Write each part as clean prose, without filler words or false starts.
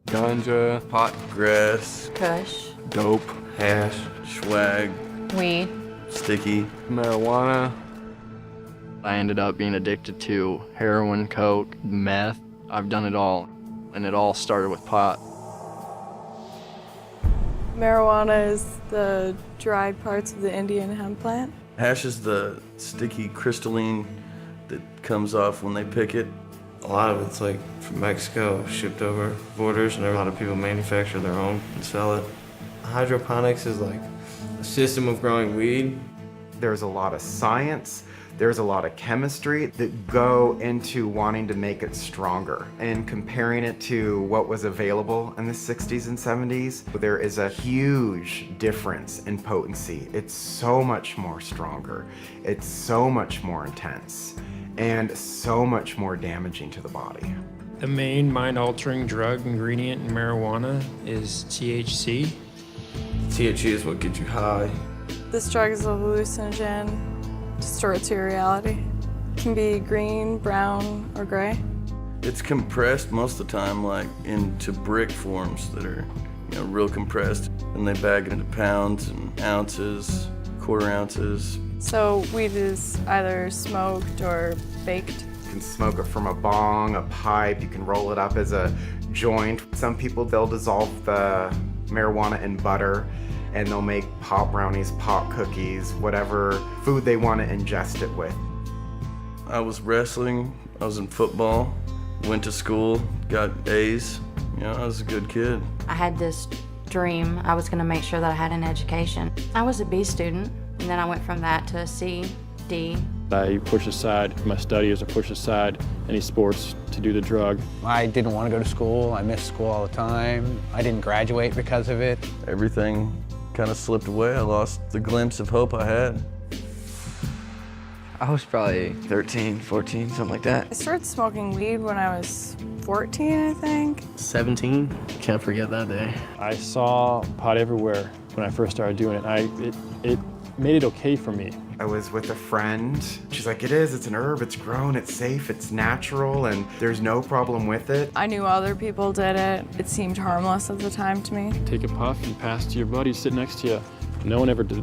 Ganja, pot, grass, Kush, dope, hash, swag, weed, sticky. marijuana. I ended up being addicted to heroin, coke, meth. I've done it all, and it all started with pot. Marijuana is the dried parts of the Indian hemp plant. Hash is the sticky crystalline that comes off when they pick it. A lot of it's like from Mexico, shipped over borders, and a lot of people manufacture their own and sell it. Hydroponics is like a system of growing weed. There's a lot of science, there's a lot of chemistry that go into wanting to make it stronger. And comparing it to what was available in the 60s and 70s, there is a huge difference in potency. It's so much more stronger, it's so much more intense, and so much more damaging to the body. The main mind-altering drug ingredient in marijuana is THC. THC is what gets you high. This drug is a hallucinogen, distorts your reality. It can be green, brown, or gray. It's compressed most of the time, like into brick forms that are, real compressed. And they bag it into pounds and ounces, quarter ounces. So weed is either smoked or baked. You can smoke it from a bong, a pipe, you can roll it up as a joint. Some people, they'll dissolve the marijuana in butter and they'll make pop brownies, pop cookies, whatever food they want to ingest it with. I was wrestling, I was in football, went to school, got A's. I was a good kid. I had this dream. I was going to make sure that I had an education. I was a B student, and then I went from that to a C, D. I pushed aside my studies, I pushed aside any sports to do the drug. I didn't want to go to school. I missed school all the time. I didn't graduate because of it. Everything kind of slipped away. I lost the glimpse of hope I had. I was probably 13, 14, something like that. I started smoking weed when I was 14, I think. 17, can't forget that day. I saw pot everywhere when I first started doing it. It made it okay for me. I was with a friend. She's like, it's an herb, it's grown, it's safe, it's natural, and there's no problem with it. I knew other people did it. It seemed harmless at the time to me. Take a puff and pass it to your buddy sitting next to you. No one ever did,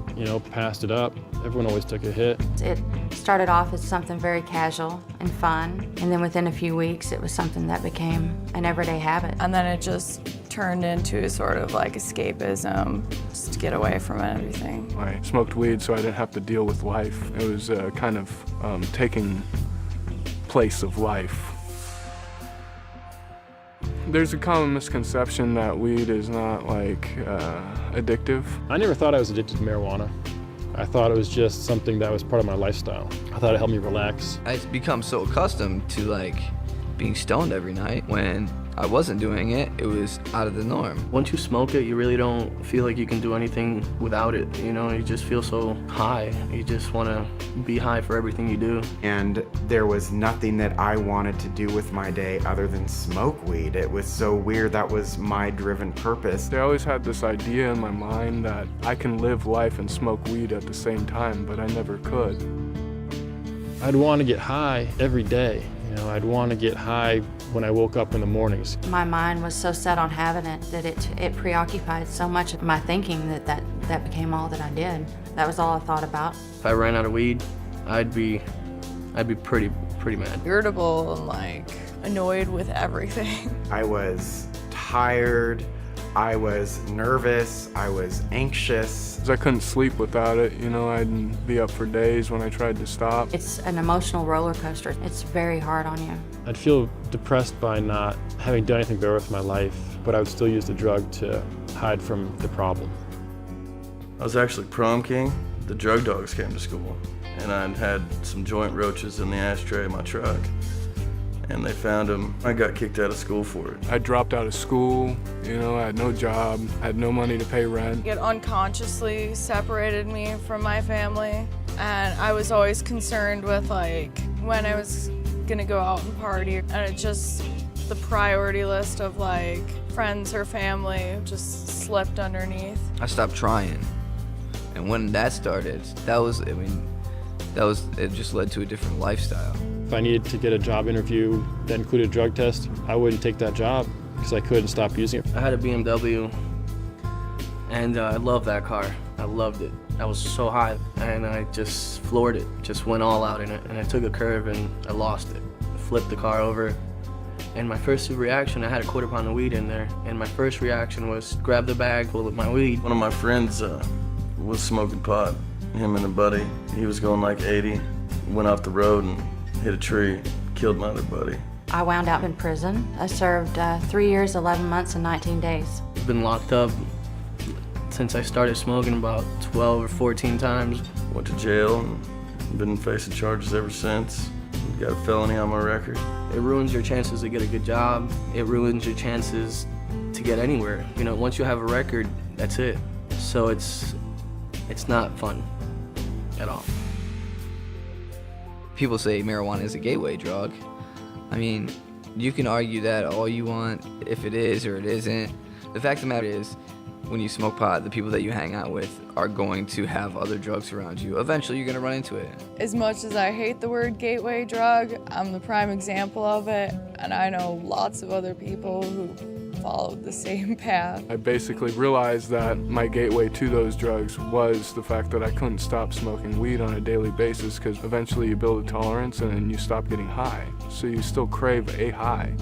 passed it up. Everyone always took a hit. It started off as something very casual and fun, and then within a few weeks it was something that became an everyday habit. And then it just turned into sort of like escapism, just to get away from everything. I smoked weed so I didn't have to deal with life. It was kind of taking place of life. There's a common misconception that weed is not addictive. I never thought I was addicted to marijuana. I thought it was just something that was part of my lifestyle. I thought it helped me relax. I've become so accustomed to being stoned every night. When I wasn't doing it, it was out of the norm. Once you smoke it, you really don't feel like you can do anything without it. You just feel so high. You just want to be high for everything you do. And there was nothing that I wanted to do with my day other than smoke weed. It was so weird. That was my driven purpose. I always had this idea in my mind that I can live life and smoke weed at the same time, but I never could. I'd want to get high every day. I'd want to get high when I woke up in the mornings. My mind was so set on having it that it preoccupied so much of my thinking that became all that I did. That was all I thought about. If I ran out of weed, I'd be pretty mad. Irritable and annoyed with everything. I was tired, I was nervous, I was anxious. I couldn't sleep without it. I'd be up for days when I tried to stop. It's an emotional roller coaster. It's very hard on you. I'd feel depressed by not having done anything better with my life, but I would still use the drug to hide from the problem. I was actually prom king. The drug dogs came to school, and I'd had some joint roaches in the ashtray of my truck. And they found them. I got kicked out of school for it. I dropped out of school, I had no job, I had no money to pay rent. It unconsciously separated me from my family, and I was always concerned with when I was gonna go out and party, and it just, the priority list of friends or family just slipped underneath. I stopped trying, and when that started, it just led to a different lifestyle. If I needed to get a job interview that included a drug test, I wouldn't take that job because I couldn't stop using it. I had a BMW, and I loved that car. I loved it. I was so high, and I just floored it, just went all out in it, and I took a curve and I lost it. Flipped the car over, and my first reaction, I had a quarter pound of weed in there, and my first reaction was grab the bag full of my weed. One of my friends was smoking pot, him and a buddy. He was going like 80, went off the road and hit a tree, killed my other buddy. I wound up in prison. I served 3 years, 11 months, and 19 days. I've been locked up since I started smoking about 12 or 14 times. Went to jail and been facing charges ever since. Got a felony on my record. It ruins your chances to get a good job. It ruins your chances to get anywhere. You know, once you have a record, that's it. So it's not fun at all. People say marijuana is a gateway drug. I mean, you can argue that all you want, if it is or it isn't. The fact of the matter is, when you smoke pot, the people that you hang out with are going to have other drugs around you. Eventually, you're going to run into it. As much as I hate the word gateway drug, I'm the prime example of it, and I know lots of other people who followed the same path. I basically realized that my gateway to those drugs was the fact that I couldn't stop smoking weed on a daily basis, because eventually you build a tolerance and then you stop getting high. So you still crave a high.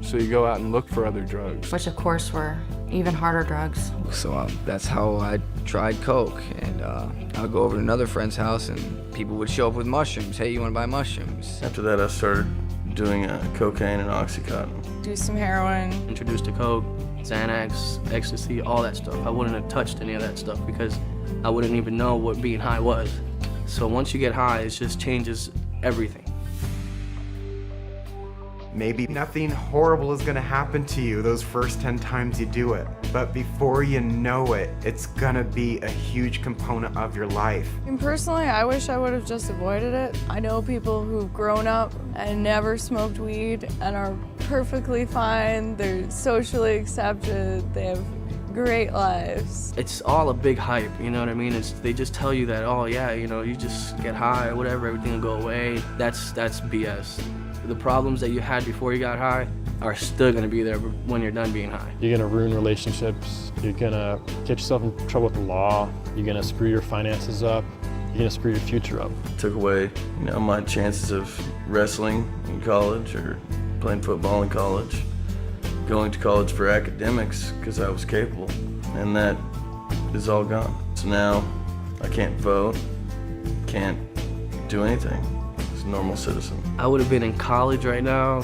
So you go out and look for other drugs. Which of course were even harder drugs. So that's how I tried coke. And I'll go over to another friend's house and people would show up with mushrooms. Hey, you want to buy mushrooms? After that, I started doing cocaine and Oxycontin. Do some heroin. Introduced to coke, Xanax, ecstasy, all that stuff. I wouldn't have touched any of that stuff because I wouldn't even know what being high was. So once you get high, it just changes everything. Maybe nothing horrible is gonna happen to you those first 10 times you do it, but before you know it, it's gonna be a huge component of your life. And personally, I wish I would have just avoided it. I know people who've grown up and never smoked weed and are perfectly fine. They're socially accepted. They have great lives. It's all a big hype, you know what I mean? They just tell you that, oh yeah, you know, you just get high or whatever, everything will go away. That's BS. The problems that you had before you got high are still gonna be there when you're done being high. You're gonna ruin relationships. You're gonna get yourself in trouble with the law. You're gonna screw your finances up. You're gonna screw your future up. Took away, my chances of wrestling in college or playing football in college, going to college for academics because I was capable, and that is all gone. So now I can't vote, can't do anything. A normal citizen. I would have been in college right now,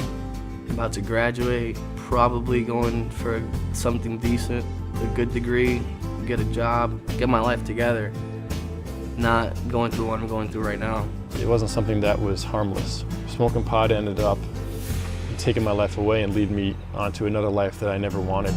about to graduate, probably going for something decent, a good degree, get a job, get my life together, not going through what I'm going through right now. It wasn't something that was harmless. Smoking pot ended up taking my life away and leading me onto another life that I never wanted.